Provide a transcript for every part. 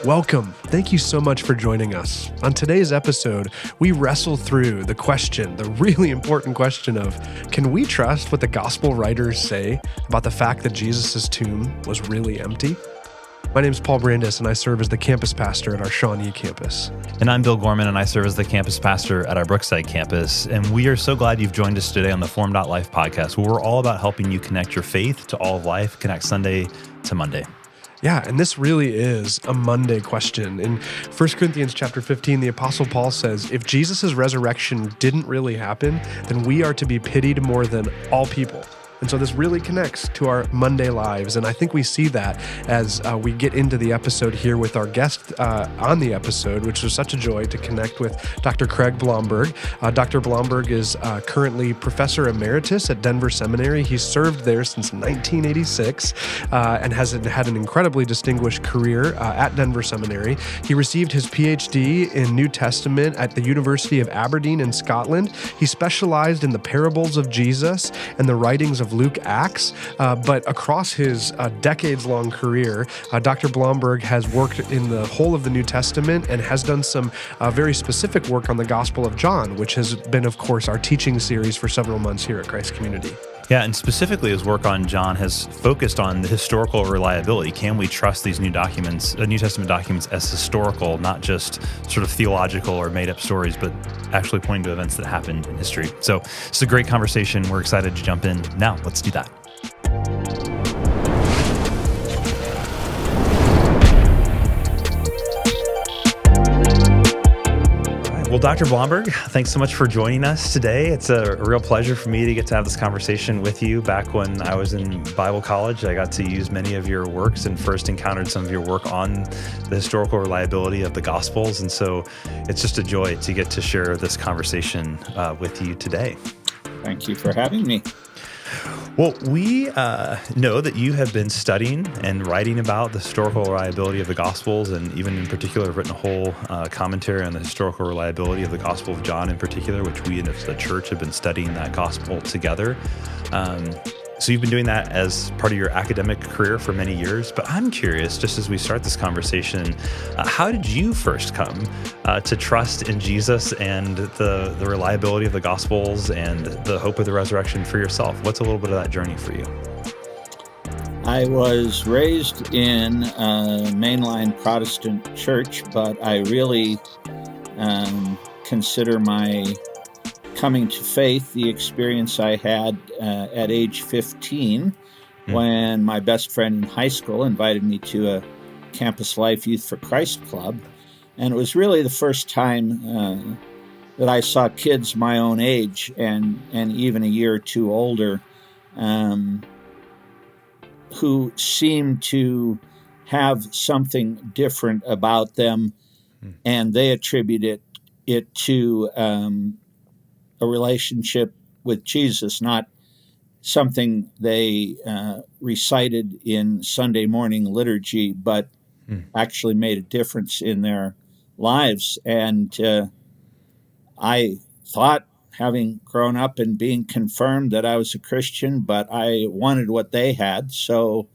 Welcome. Thank you so much for joining us. On today's episode, we wrestle through the question, the really important question of, can we trust what the gospel writers say about the fact that Jesus' tomb was really empty? My name is Paul Brandis, and I serve as the campus pastor at our Shawnee campus. And I'm Bill Gorman, and I serve as the campus pastor at our Brookside campus. And we are so glad you've joined us today on the theFormed.life podcast, where we're all about helping you connect your faith to all of life, connect Sunday to Monday. Yeah, and this really is a Monday question. In 1 Corinthians chapter 15, the Apostle Paul says, if Jesus' resurrection didn't really happen, then we are to be pitied more than all people. And so this really connects to our Monday lives. And I think we see that as we get into the episode here with our guest on the episode, which was such a joy to connect with Dr. Craig Blomberg. Dr. Blomberg is currently Professor Emeritus at Denver Seminary. He's served there since 1986 and has had an incredibly distinguished career at Denver Seminary. He received his PhD in New Testament at the University of Aberdeen in Scotland. He specialized in the parables of Jesus and the writings of Luke Acts, but across his decades-long career, Dr. Blomberg has worked in the whole of the New Testament and has done some very specific work on the Gospel of John, which has been, of course, our teaching series for several months here at Christ Community. Yeah, and specifically his work on John has focused on the historical reliability. Can we trust these New Testament documents as historical, not just sort of theological or made-up stories, but actually pointing to events that happened in history? So it's a great conversation. We're excited to jump in. Now, let's do that. Well, Dr. Blomberg, thanks so much for joining us today. It's a real pleasure for me to get to have this conversation with you. Back when I was in Bible college, I got to use many of your works and first encountered some of your work on the historical reliability of the Gospels. And so it's just a joy to get to share this conversation with you today. Thank you for having me. Well, we know that you have been studying and writing about the historical reliability of the Gospels, and even in particular have written a whole commentary on the historical reliability of the Gospel of John in particular, which we as the church have been studying that gospel together. So you've been doing that as part of your academic career for many years, but I'm curious, just as we start this conversation, how did you first come to trust in Jesus and the reliability of the Gospels and the hope of the resurrection for yourself? What's a little bit of that journey for you? I was raised in a Mainline Protestant church, but I really consider my coming to faith the experience I had at age 15 when my best friend in high school invited me to a Campus Life Youth for Christ club. And it was really the first time that I saw kids my own age and even a year or two older who seemed to have something different about them, and they attributed it to a relationship with Jesus, not something they recited in Sunday morning liturgy, but actually made a difference in their lives. And I thought, having grown up and being confirmed, that I was a Christian, but I wanted what they had. So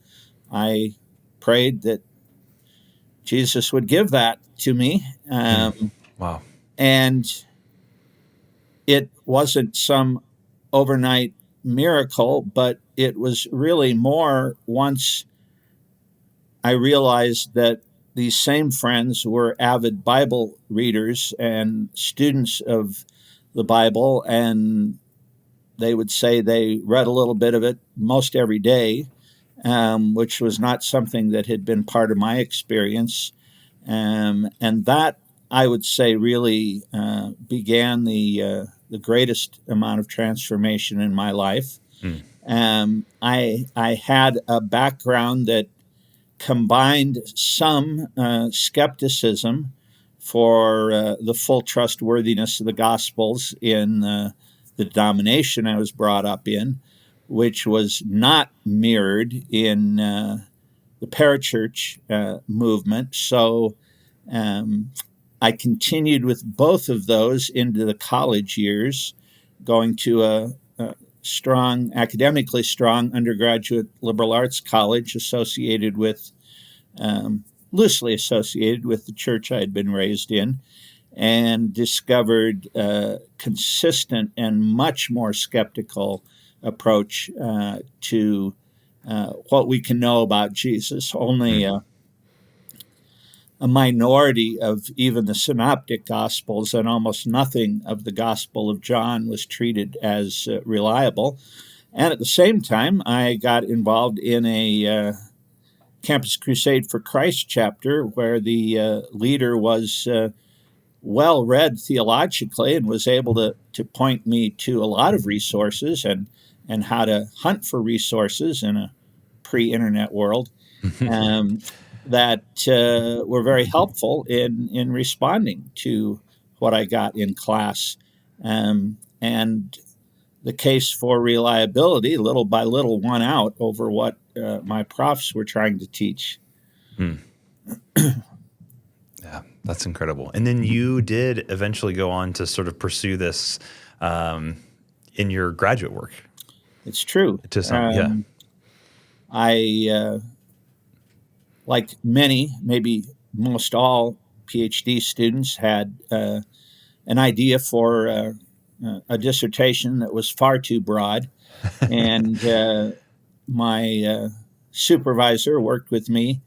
I prayed that Jesus would give that to me. Wow. And it wasn't some overnight miracle, but it was really more once I realized that these same friends were avid Bible readers and students of the Bible, and they would say they read a little bit of it most every day, which was not something that had been part of my experience. And that, I would say, really began the greatest amount of transformation in my life. I had a background that combined some skepticism for the full trustworthiness of the Gospels in the denomination I was brought up in, which was not mirrored in the parachurch movement. So I continued with both of those into the college years, going to a academically strong undergraduate liberal arts college associated with loosely associated with the church I had been raised in, and discovered a consistent and much more skeptical approach to what we can know about Jesus. Only a minority of even the synoptic gospels and almost nothing of the Gospel of John was treated as reliable. And at the same time, I got involved in a Campus Crusade for Christ chapter where the leader was well read theologically and was able to point me to a lot of resources and how to hunt for resources in a pre-internet world. That were very helpful in responding to what I got in class. And the case for reliability, little by little, won out over what my profs were trying to teach. Yeah, that's incredible. And then you did eventually go on to sort of pursue this in your graduate work. It's true. To some, yeah. I like many, maybe most all PhD students, had an idea for a dissertation that was far too broad. And my supervisor worked with me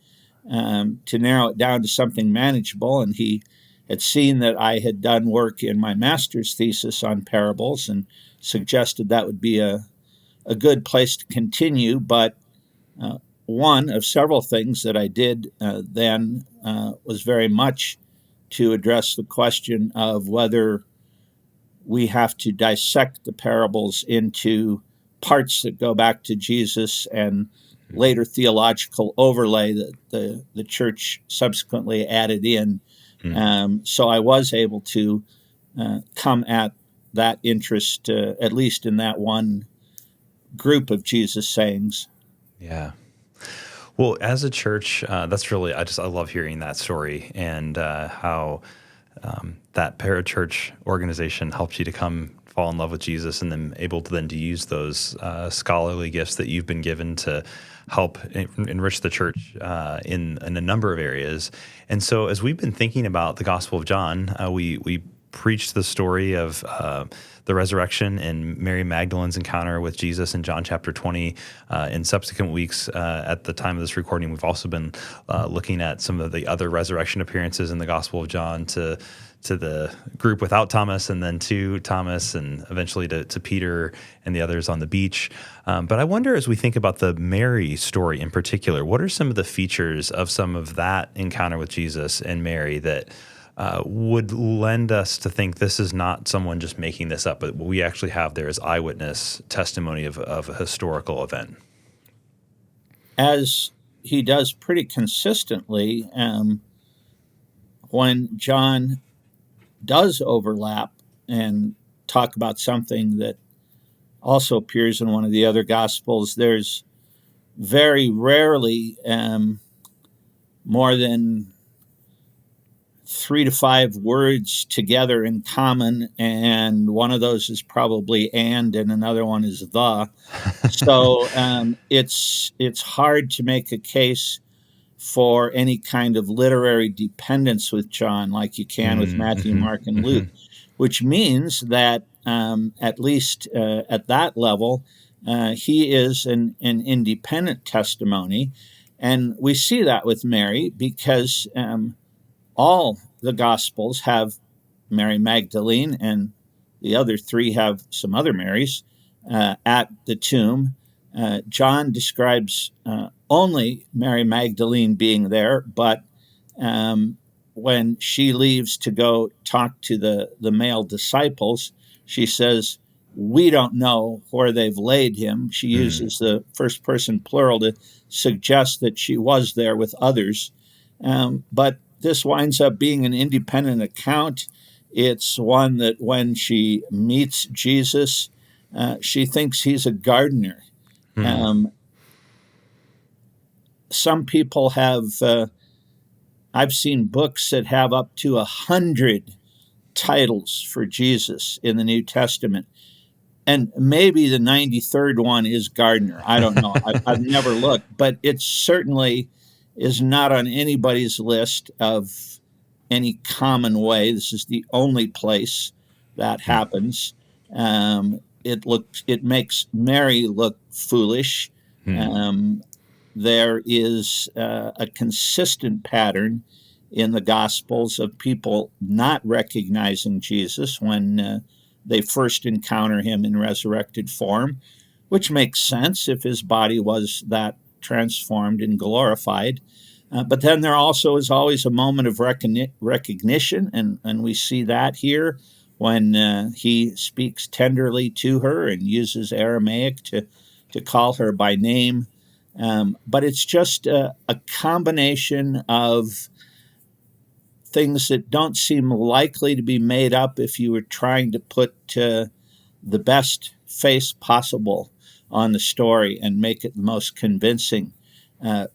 to narrow it down to something manageable. And he had seen that I had done work in my master's thesis on parables and suggested that would be a good place to continue. But one of several things that I did then was very much to address the question of whether we have to dissect the parables into parts that go back to Jesus and later theological overlay that the church subsequently added in. So I was able to come at that interest, at least in that one group of Jesus sayings. Yeah. Well, as a church, that's really, I love hearing that story and how that parachurch organization helped you to fall in love with Jesus and then able to then to use those scholarly gifts that you've been given to help enrich the church in a number of areas. And so as we've been thinking about the Gospel of John, we preached the story of the resurrection and Mary Magdalene's encounter with Jesus in John chapter 20. In subsequent weeks, at the time of this recording, we've also been looking at some of the other resurrection appearances in the Gospel of John to the group without Thomas, and then to Thomas, and eventually to Peter and the others on the beach. But I wonder, as we think about the Mary story in particular, what are some of the features of some of that encounter with Jesus and Mary that would lend us to think this is not someone just making this up, but what we actually have there is eyewitness testimony of a historical event? As he does pretty consistently, when John does overlap and talk about something that also appears in one of the other Gospels, there's very rarely more than 3 to 5 words together in common, and one of those is probably and another one is the. So it's hard to make a case for any kind of literary dependence with John like you can with Matthew, Mark, and Luke, which means that at least at that level, he is an independent testimony. And we see that with Mary because all the Gospels have Mary Magdalene, and the other 3 have some other Marys at the tomb. John describes only Mary Magdalene being there, but when she leaves to go talk to the male disciples, she says, "We don't know where they've laid him." She uses the first person plural to suggest that she was there with others. But this winds up being an independent account. It's one that when she meets Jesus, she thinks he's a gardener. Some people have, I've seen books that have up to 100 titles for Jesus in the New Testament. And maybe the 93rd one is gardener. I don't know. I've never looked, but it's certainly is not on anybody's list of any common way. This is the only place that happens. It makes Mary look foolish. There is a consistent pattern in the Gospels of people not recognizing Jesus when they first encounter him in resurrected form, which makes sense if his body was that transformed and glorified. But then there also is always a moment of recognition, and we see that here when he speaks tenderly to her and uses Aramaic to call her by name. But it's just a combination of things that don't seem likely to be made up if you were trying to put the best face possible on the story and make it the most convincing.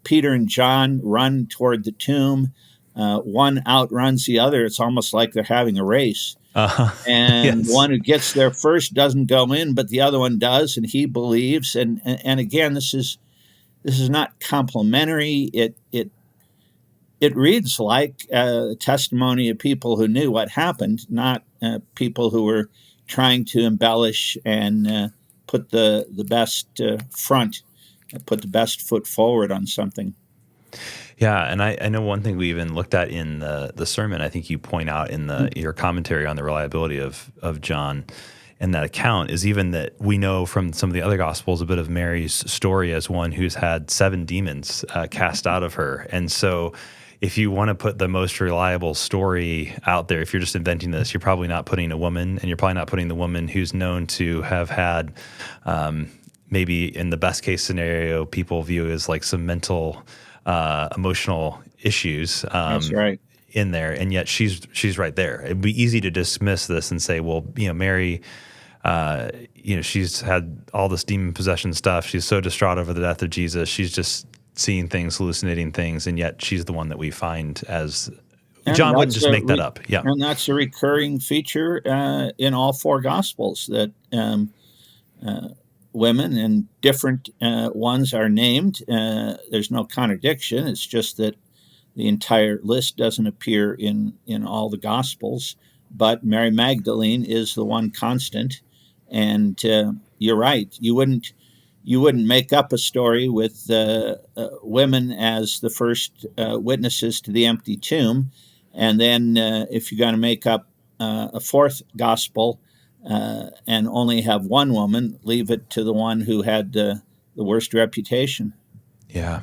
Peter and John run toward the tomb. One outruns the other. It's almost like they're having a race. And Yes. the one who gets there first doesn't go in, but the other one does, and he believes. And again, this is not complimentary. It reads like a testimony of people who knew what happened, not people who were trying to embellish and put the best put the best foot forward on something. Yeah, and I know one thing we even looked at in the sermon, I think you point out in your commentary on the reliability of John and that account, is even that we know from some of the other Gospels a bit of Mary's story as one who's had 7 demons cast out of her. And so if you want to put the most reliable story out there, if you're just inventing this, you're probably not putting a woman, and you're probably not putting the woman who's known to have had maybe in the best case scenario, people view as like some mental, emotional issues That's right. in there. And yet she's right there. It'd be easy to dismiss this and say, well, Mary, she's had all this demon possession stuff. She's so distraught over the death of Jesus. She's just seeing things, hallucinating things, and yet she's the one that we find as John wouldn't just make that up. Yeah. And that's a recurring feature in all 4 Gospels, that women and different ones are named. There's no contradiction. It's just that the entire list doesn't appear in all the Gospels. But Mary Magdalene is the one constant. And you're right. You wouldn't make up a story with women as the first witnesses to the empty tomb, and then if you're going to make up a 4th gospel and only have one woman, leave it to the one who had the worst reputation. Yeah.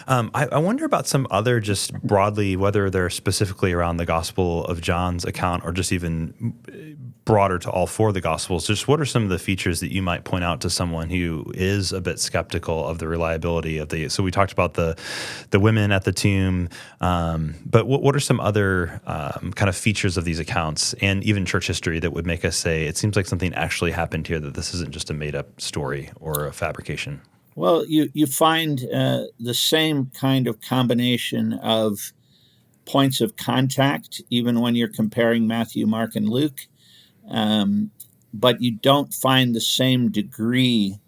I wonder about some other, just broadly, whether they're specifically around the Gospel of John's account or just even broader to all 4 of the Gospels. Just what are some of the features that you might point out to someone who is a bit skeptical of the reliability of the? So we talked about the women at the tomb, but what are some other kind of features of these accounts and even church history that would make us say it seems like something actually happened here, that this isn't just a made-up story or a fabrication? Well, you find the same kind of combination of points of contact, even when you're comparing Matthew, Mark, and Luke, but you don't find the same degree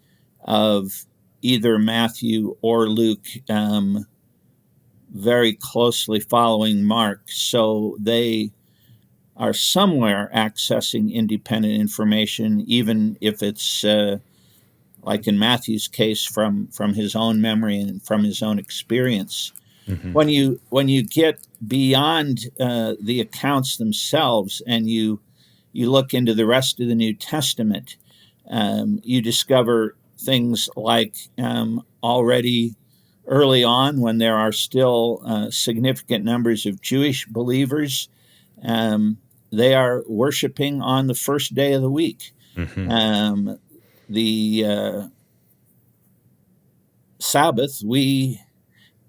of either Matthew or Luke very closely following Mark. So they are somewhere accessing independent information, even if it's like in Matthew's case, from his own memory and from his own experience. Mm-hmm. When you get beyond the accounts themselves and you look into the rest of the New Testament, you discover things like already early on, when there are still significant numbers of Jewish believers, they are worshiping on the first day of the week. Mm-hmm. The Sabbath, we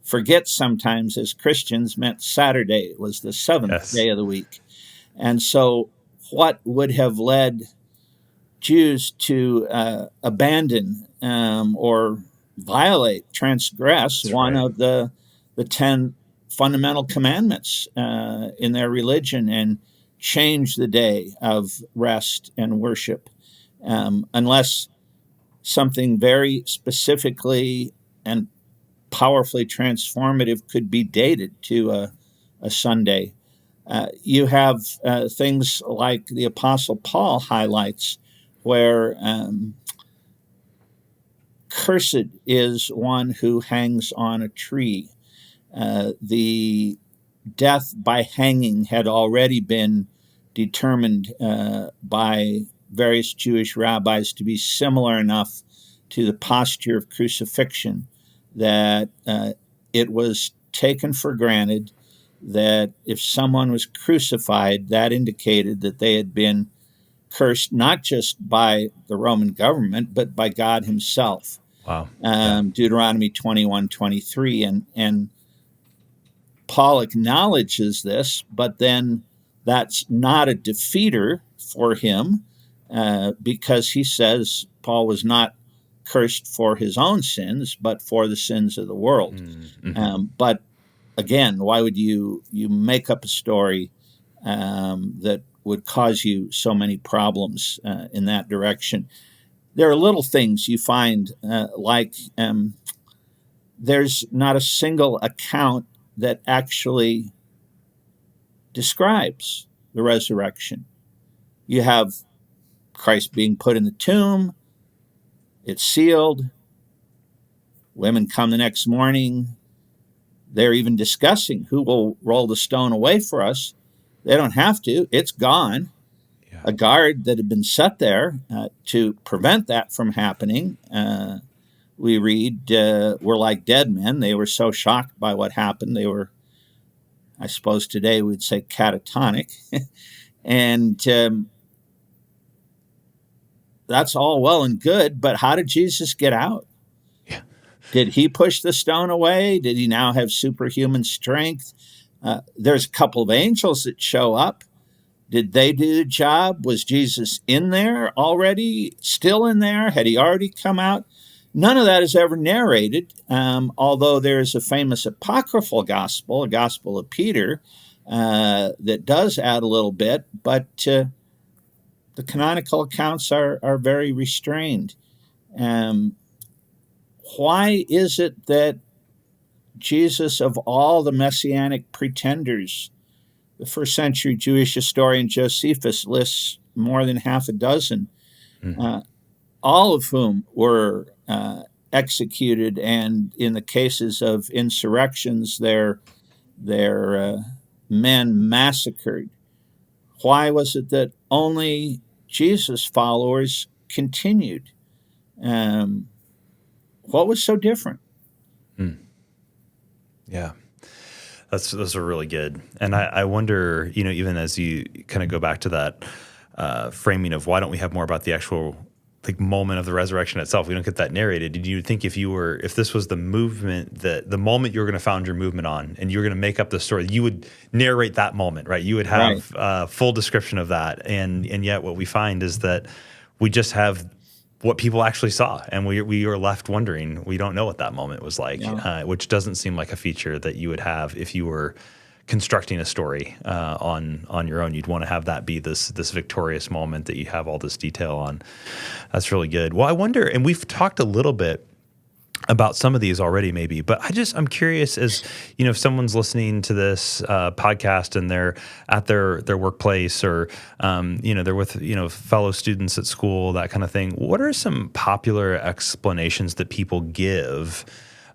forget sometimes as Christians, meant Saturday. It was the 7th day of the week. And so what would have led Jews to abandon or violate, transgress one of the 10 fundamental commandments in their religion and change the day of rest and worship, unless something very specifically and powerfully transformative could be dated to a Sunday. You have things like the Apostle Paul highlights, where cursed is one who hangs on a tree. The death by hanging had already been determined by various Jewish rabbis to be similar enough to the posture of crucifixion that it was taken for granted that if someone was crucified, that indicated that they had been cursed not just by the Roman government, but by God himself. Wow. Deuteronomy 21:23, and Paul acknowledges this, but then that's not a defeater for him, because he says Paul was not cursed for his own sins, but for the sins of the world. But again, why would you make up a story that would cause you so many problems in that direction? There are little things you find, like there's not a single account that actually describes the resurrection. You have Christ being put in the tomb, it's sealed, women come the next morning, they're even discussing who will roll the stone away for us. They don't have to, it's gone. Yeah. A guard that had been set there to prevent that from happening, we read, were like dead men. They were so shocked by what happened. They were, I suppose today we'd say, catatonic. And that's all well and good, but how did Jesus get out? Yeah. Did he push the stone away? Did he now have superhuman strength? There's a couple of angels that show up. Did they do the job? Was Jesus in there already, still in there? Had he already come out? None of that is ever narrated, although there is a famous apocryphal gospel, a gospel of Peter, that does add a little bit, but the canonical accounts are very restrained. Why is it that Jesus, of all the messianic pretenders, the first century Jewish historian Josephus lists more than half a dozen, all of whom were executed, and in the cases of insurrections, their men massacred? Why was it that only Jesus' followers continued? What was so different? Yeah. Those are really good. And I wonder, even as you kind of go back to that framing of why don't we have more about the actual moment of the resurrection itself, we don't get that narrated. Did you think if this was the movement, that the moment you were going to found your movement on, and you were going to make up the story, you would narrate that moment, right? You would have a full description of that. And yet what we find is that we just have what people actually saw, and we are left wondering. We don't know what that moment was like, which doesn't seem like a feature that you would have if you were constructing a story on your own. You'd want to have that be this victorious moment that you have all this detail on. That's really good. Well, I wonder, and we've talked a little bit about some of these already maybe, but I'm curious, as if someone's listening to this podcast and they're at their workplace, or they're with fellow students at school, that kind of thing, what are some popular explanations that people give,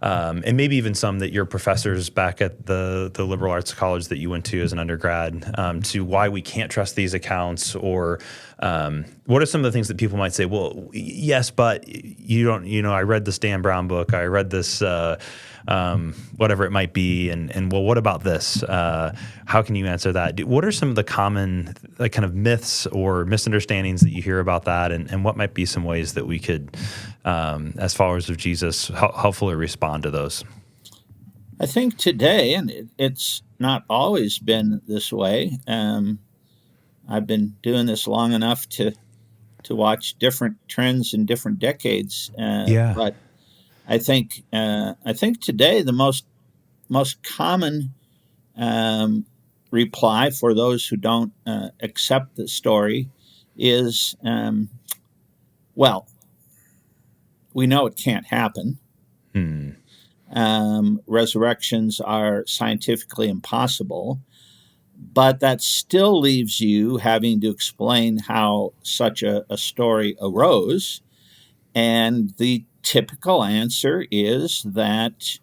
and maybe even some that your professors back at the liberal arts college that you went to as an undergrad, to why we can't trust these accounts? Or what are some of the things that people might say, well, yes, but you don't, I read this Dan Brown book, I read this, whatever it might be, and well, what about this? How can you answer that? What are some of the common kind of myths or misunderstandings that you hear about that, and what might be some ways that we could, as followers of Jesus, helpfully respond to those? I think today, and it's not always been this way, I've been doing this long enough to watch different trends in different decades. But I think today the most common reply for those who don't accept the story is, well, we know it can't happen. resurrections are scientifically impossible, but that still leaves you having to explain how such a story arose. And the typical answer is that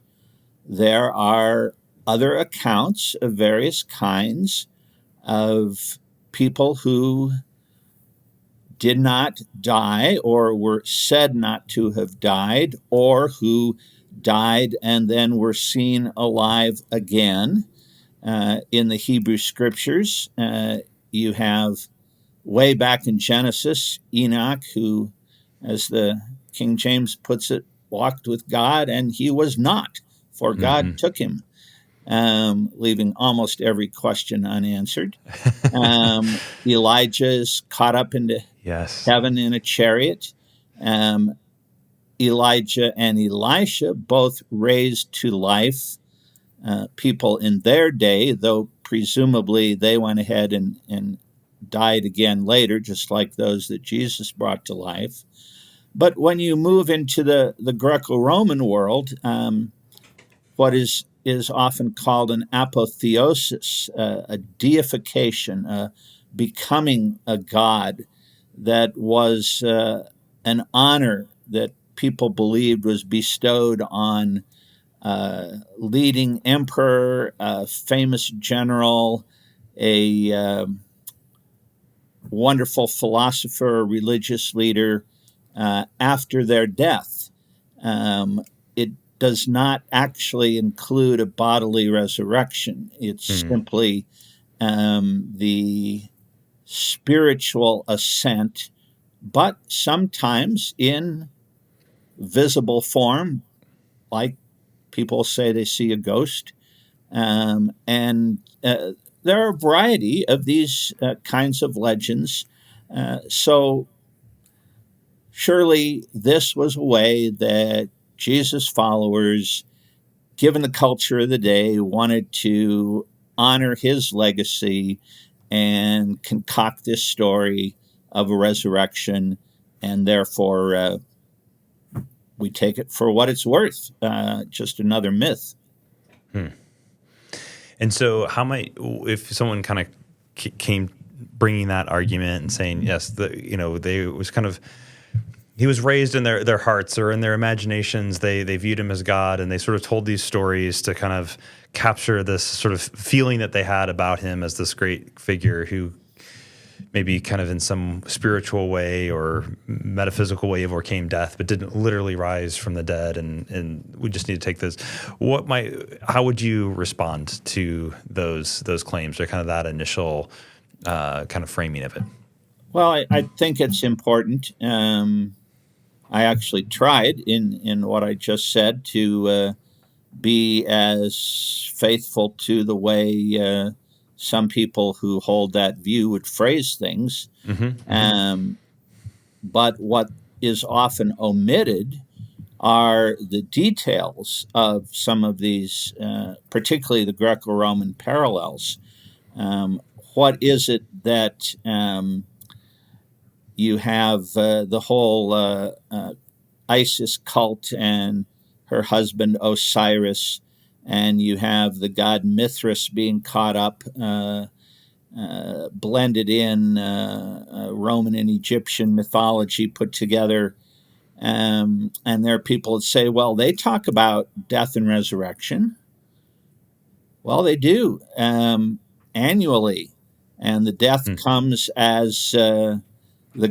there are other accounts of various kinds of people who did not die or were said not to have died, or who died and then were seen alive again. In the Hebrew scriptures, you have way back in Genesis, Enoch, who, as the King James puts it, walked with God, and he was not, for God took him, leaving almost every question unanswered. Elijah is caught up into heaven in a chariot. Elijah and Elisha both raised to life people in their day, though presumably they went ahead and died again later, just like those that Jesus brought to life. But when you move into the Greco-Roman world, what is often called an apotheosis, a deification, becoming a god, that was an honor that people believed was bestowed on leading emperor, a famous general, a wonderful philosopher, religious leader, after their death. It does not actually include a bodily resurrection. It's simply the spiritual ascent, but sometimes in visible form, like people say they see a ghost. And there are a variety of these kinds of legends. So surely this was a way that Jesus' followers, given the culture of the day, wanted to honor his legacy and concoct this story of a resurrection, and therefore we take it for what it's worth, just another myth. And so, how might, if someone kind of came bringing that argument and saying, yes, they was kind of, he was raised in their hearts or in their imaginations, they viewed him as God, and they sort of told these stories to kind of capture this sort of feeling that they had about him as this great figure who maybe kind of in some spiritual way or metaphysical way overcame death, but didn't literally rise from the dead. And we just need to take this. How would you respond to those claims, or kind of that initial kind of framing of it? Well, I think it's important. I actually tried in what I just said to be as faithful to the way some people who hold that view would phrase things. But what is often omitted are the details of some of these, particularly the Greco-Roman parallels. What is it that you have the whole Isis cult and her husband Osiris, and you have the god Mithras being caught up, blended in Roman and Egyptian mythology put together. And there are people that say, well, they talk about death and resurrection. Well, they do annually. And the death comes as the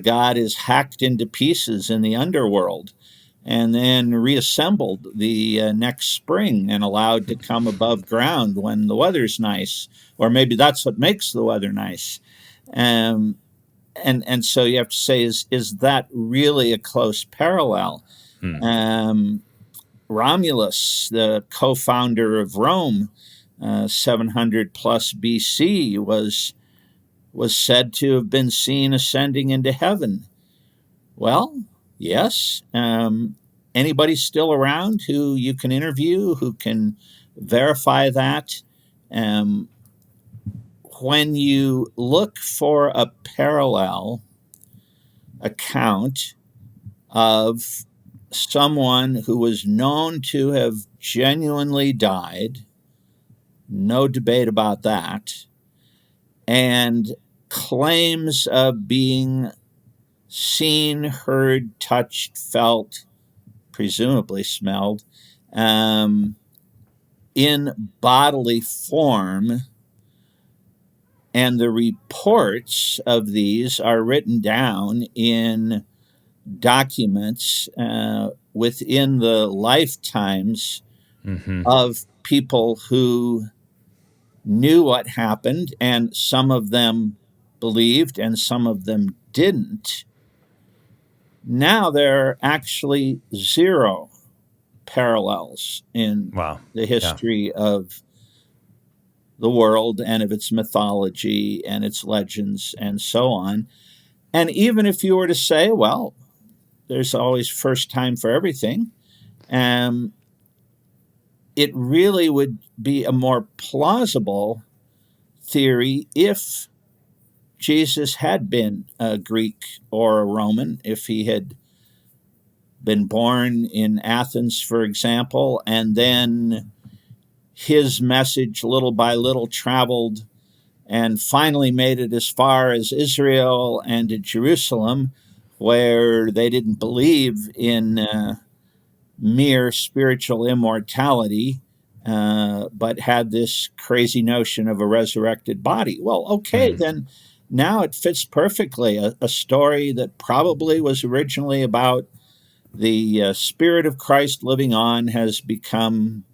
god is hacked into pieces in the underworld and then reassembled the next spring and allowed to come above ground when the weather's nice, or maybe that's what makes the weather nice. And so you have to say, is that really a close parallel? Romulus, the co-founder of Rome, 700 plus BC, was said to have been seen ascending into heaven. Well, yes. Anybody still around who you can interview, who can verify that? When you look for a parallel account of someone who was known to have genuinely died, no debate about that, and claims of being seen, heard, touched, felt, presumably smelled, in bodily form. And the reports of these are written down in documents within the lifetimes of people who knew what happened, and some of them believed and some of them didn't. Now there are actually zero parallels in Wow. the Yeah. history of the world and of its mythology and its legends and so on. And even if you were to say, well, there's always first time for everything, it really would be a more plausible theory if Jesus had been a Greek or a Roman, if he had been born in Athens, for example, and then his message little by little traveled and finally made it as far as Israel and to Jerusalem, where they didn't believe in mere spiritual immortality, but had this crazy notion of a resurrected body. Well, okay, then now it fits perfectly. A story that probably was originally about the Spirit of Christ living on has become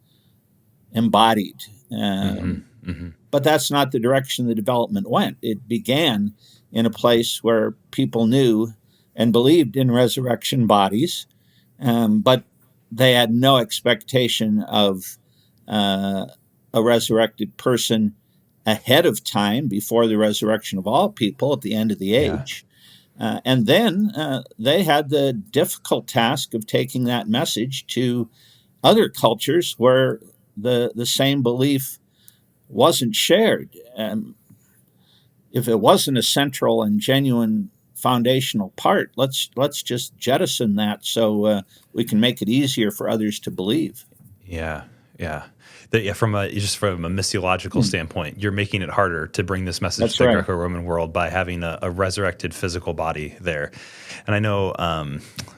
embodied. But that's not the direction the development went. It began in a place where people knew and believed in resurrection bodies, but they had no expectation of a resurrected person ahead of time before the resurrection of all people at the end of the Yeah. age. And then they had the difficult task of taking that message to other cultures where the same belief wasn't shared. If it wasn't a central and genuine foundational part, let's just jettison that so we can make it easier for others to believe. Yeah, yeah. From a missiological standpoint, you're making it harder to bring this message That's to the right. Greco-Roman world by having a resurrected physical body there. And I know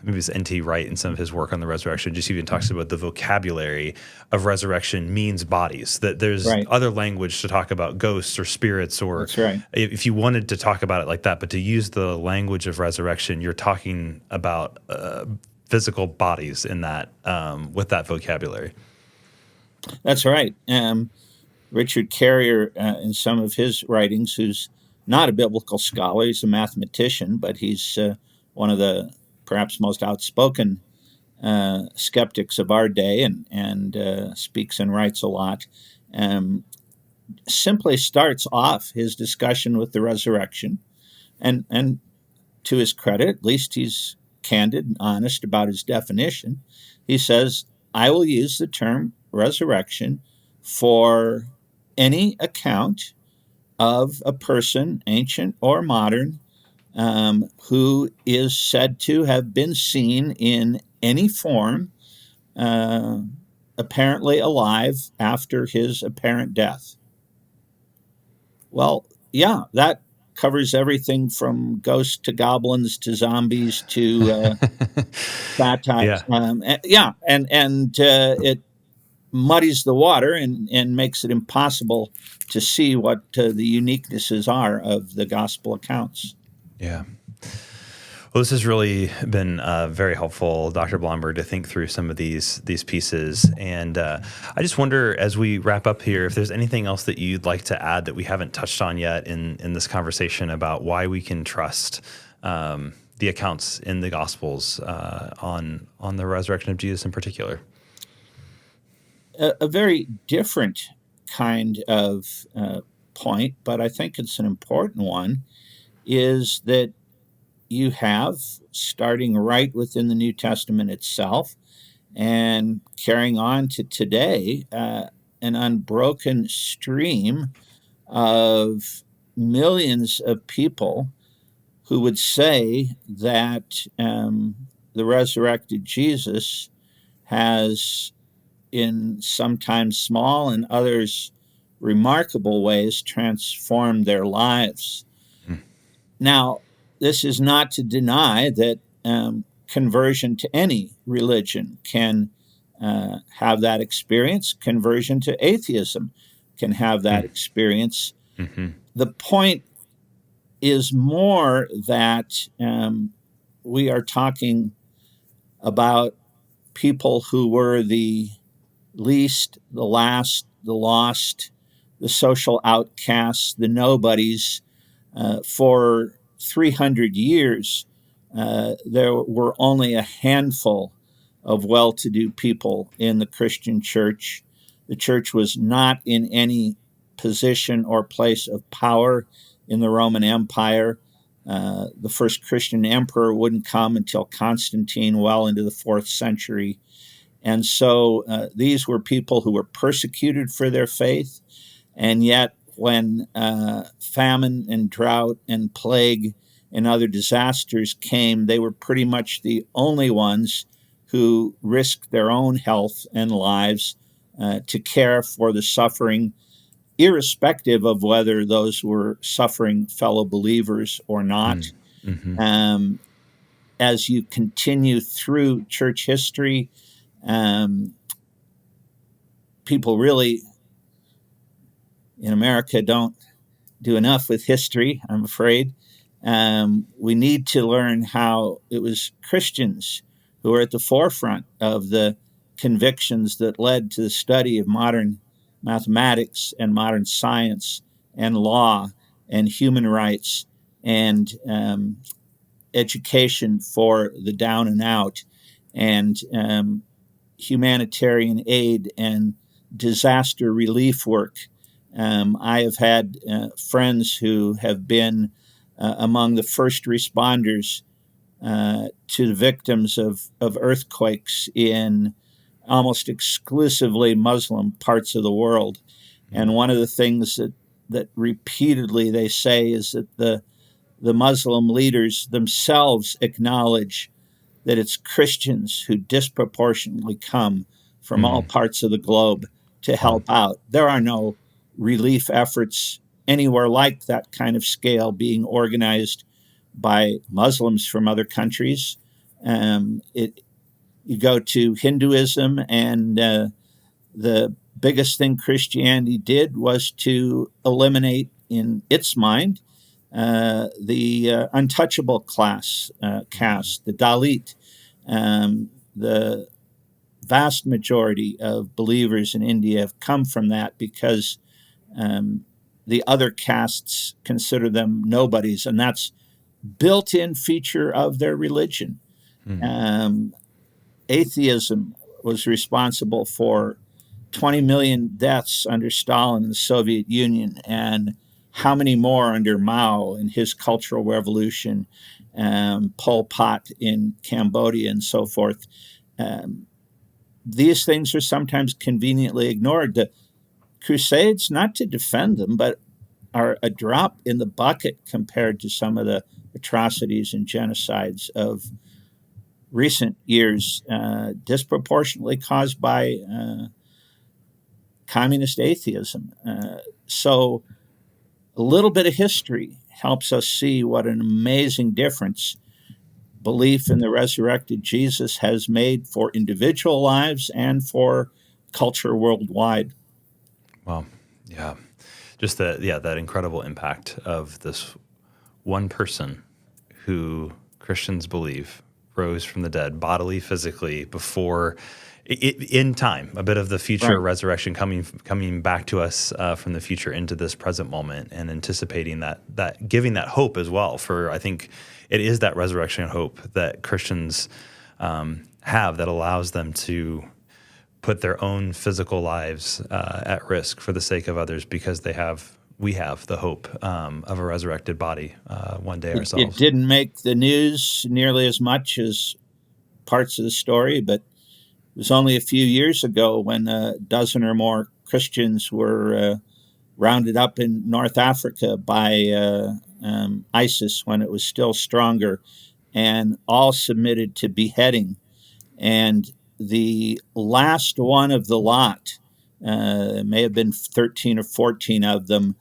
maybe it's N.T. Wright in some of his work on the resurrection just even talks about the vocabulary of resurrection means bodies. That there's Right. other language to talk about ghosts or spirits, or That's right. if you wanted to talk about it like that, but to use the language of resurrection, you're talking about physical bodies in that with that vocabulary. That's right. Richard Carrier, in some of his writings, who's not a biblical scholar, he's a mathematician, but he's one of the perhaps most outspoken skeptics of our day, and speaks and writes a lot. Simply starts off his discussion with the resurrection, and to his credit, at least he's candid and honest about his definition. He says, I will use the term resurrection for any account of a person, ancient or modern, who is said to have been seen in any form, apparently alive after his apparent death. Well, yeah, that covers everything from ghosts to goblins to zombies to baptized. Yeah. And it muddies the water and makes it impossible to see what the uniquenesses are of the gospel accounts. Yeah. Well, this has really been very helpful, Dr. Blomberg, to think through some of these pieces. And I just wonder, as we wrap up here, if there's anything else that you'd like to add that we haven't touched on yet in this conversation about why we can trust the accounts in the Gospels on the resurrection of Jesus in particular. A very different kind of point, but I think it's an important one, is that you have, starting right within the New Testament itself and carrying on to today, an unbroken stream of millions of people who would say that the resurrected Jesus has, in sometimes small and others remarkable ways, transformed their lives. Now, this is not to deny that conversion to any religion can have that experience. Conversion to atheism can have that experience. The point is more that we are talking about people who were the least, the last, the lost, the social outcasts, the nobodies. For 300 years, there were only a handful of well-to-do people in the Christian church. The church was not in any position or place of power in the Roman Empire. The first Christian emperor wouldn't come until Constantine, well into the 4th century. And so these were people who were persecuted for their faith. And yet, when famine and drought and plague and other disasters came, they were pretty much the only ones who risked their own health and lives to care for the suffering, irrespective of whether those were suffering fellow believers or not. As you continue through church history, people really in America don't do enough with history, I'm afraid. We need to learn how it was Christians who were at the forefront of the convictions that led to the study of modern mathematics and modern science and law and human rights and education for the down and out and humanitarian aid and disaster relief work. I have had friends who have been among the first responders to the victims of earthquakes in almost exclusively Muslim parts of the world. And one of the things that repeatedly they say is that the Muslim leaders themselves acknowledge that it's Christians who disproportionately come from all parts of the globe to help out. There are no relief efforts anywhere like that kind of scale being organized by Muslims from other countries. You go to Hinduism, and the biggest thing Christianity did was to eliminate, in its mind, the untouchable caste, the Dalit. The vast majority of believers in India have come from that because the other castes consider them nobodies, and that's built-in feature of their religion. Atheism was responsible for 20 million deaths under Stalin in the Soviet Union, and how many more under Mao in his Cultural Revolution, Pol Pot in Cambodia, and so forth. These things are sometimes conveniently ignored. The Crusades, not to defend them, but are a drop in the bucket compared to some of the atrocities and genocides of recent years, disproportionately caused by communist atheism. So a little bit of history helps us see what an amazing difference belief in the resurrected Jesus has made for individual lives and for culture worldwide. Wow. Yeah. Just that incredible impact of this one person who Christians believe rose from the dead, bodily, physically, before in time, a bit of the future resurrection coming back to us from the future into this present moment, and anticipating that giving that hope as well. For I think it is that resurrection hope that Christians have that allows them to put their own physical lives at risk for the sake of others, because we have the hope of a resurrected body one day ourselves. It didn't make the news nearly as much as parts of the story, but it was only a few years ago when a dozen or more Christians were rounded up in North Africa by ISIS when it was still stronger. and all submitted to beheading. And the last one of the lot, may have been 13 or 14 of them,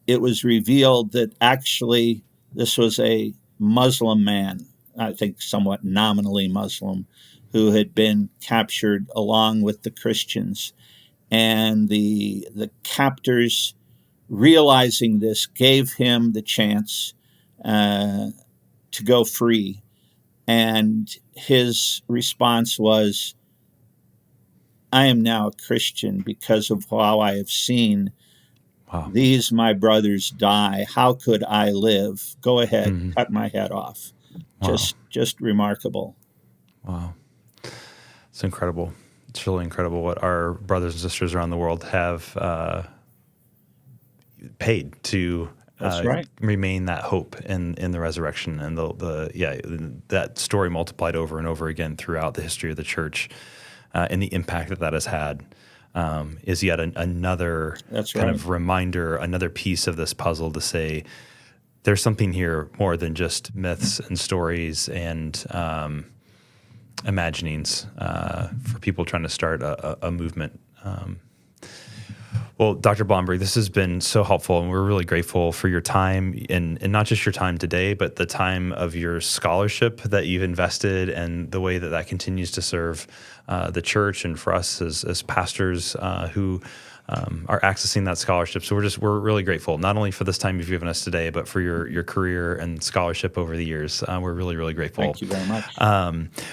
it was revealed that actually this was a Muslim man, I think somewhat nominally Muslim, who had been captured along with the Christians. And the captors, realizing this, gave him the chance to go free. And his response was, I am now a Christian because of how I have seen these my brothers die. How could I live? Go ahead, cut my head off. Wow. Just remarkable. Wow. It's incredible. It's really incredible what our brothers and sisters around the world have paid to remain that hope in the resurrection, and that story multiplied over and over again throughout the history of the church, and the impact that has had is yet another of reminder, another piece of this puzzle to say there's something here more than just myths and stories and imaginings for people trying to start a movement. Well, Dr. Blomberg, this has been so helpful, and we're really grateful for your time, and not just your time today, but the time of your scholarship that you've invested and the way that continues to serve the church and for us as pastors who are accessing that scholarship. So we're really grateful, not only for this time you've given us today, but for your career and scholarship over the years. We're really, really grateful. Thank you very much.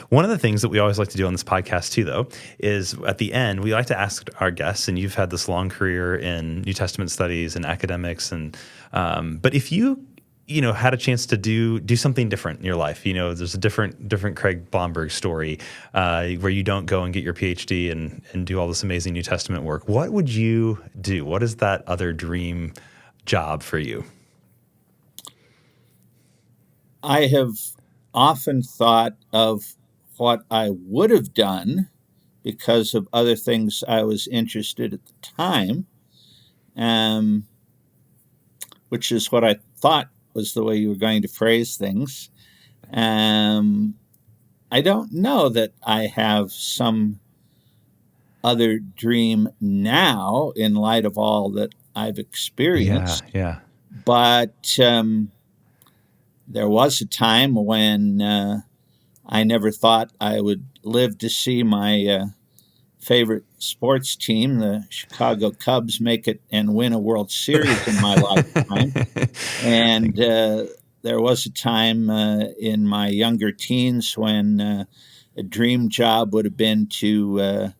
One of the things that we always like to do on this podcast too, though, is at the end, we like to ask our guests, and you've had this long career in New Testament studies and academics, and but if you had a chance to do something different in your life, there's a different Craig Blomberg story where you don't go and get your PhD and do all this amazing New Testament work. What would you do? What is that other dream job for you? I have often thought of what I would have done because of other things I was interested at the time, which is what I thought was the way you were going to phrase things. I don't know that I have some other dream now in light of all that I've experienced. Yeah. But there was a time when I never thought I would live to see my favorite sports team, the Chicago Cubs, make it and win a World Series in my lifetime. And there was a time in my younger teens when a dream job would have been to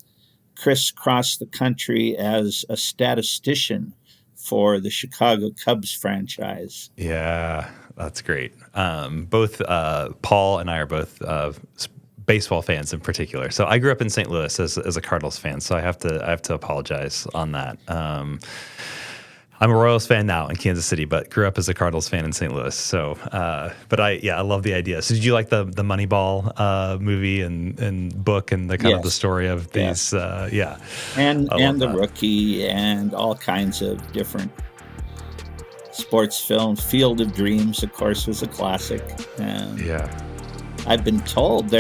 crisscross the country as a statistician for the Chicago Cubs franchise. Yeah, that's great. Both Paul and I are both baseball fans in particular. So I grew up in St. Louis as a Cardinals fan, so I have to apologize on that. I'm a Royals fan now in Kansas City, but grew up as a Cardinals fan in St. Louis. So, but I love the idea. So did you like the Moneyball movie and book and the kind of the story of these? And the Rookie and all kinds of different sports films. Field of Dreams, of course, was a classic. I've been told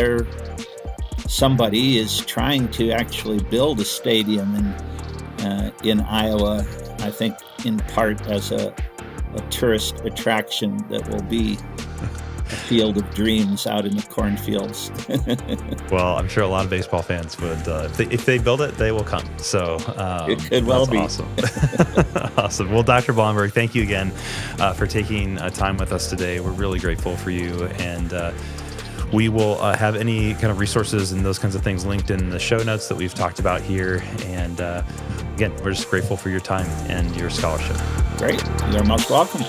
somebody is trying to actually build a stadium in Iowa, I think in part as a tourist attraction that will be a Field of Dreams out in the cornfields. Well, I'm sure a lot of baseball fans would, if they build it, they will come. So it could well be. Awesome. Awesome. Well, Dr. Blomberg, thank you again for taking time with us today. We're really grateful for you, and we will have any kind of resources and those kinds of things linked in the show notes that we've talked about here. And again, we're just grateful for your time and your scholarship. Great. You're most welcome.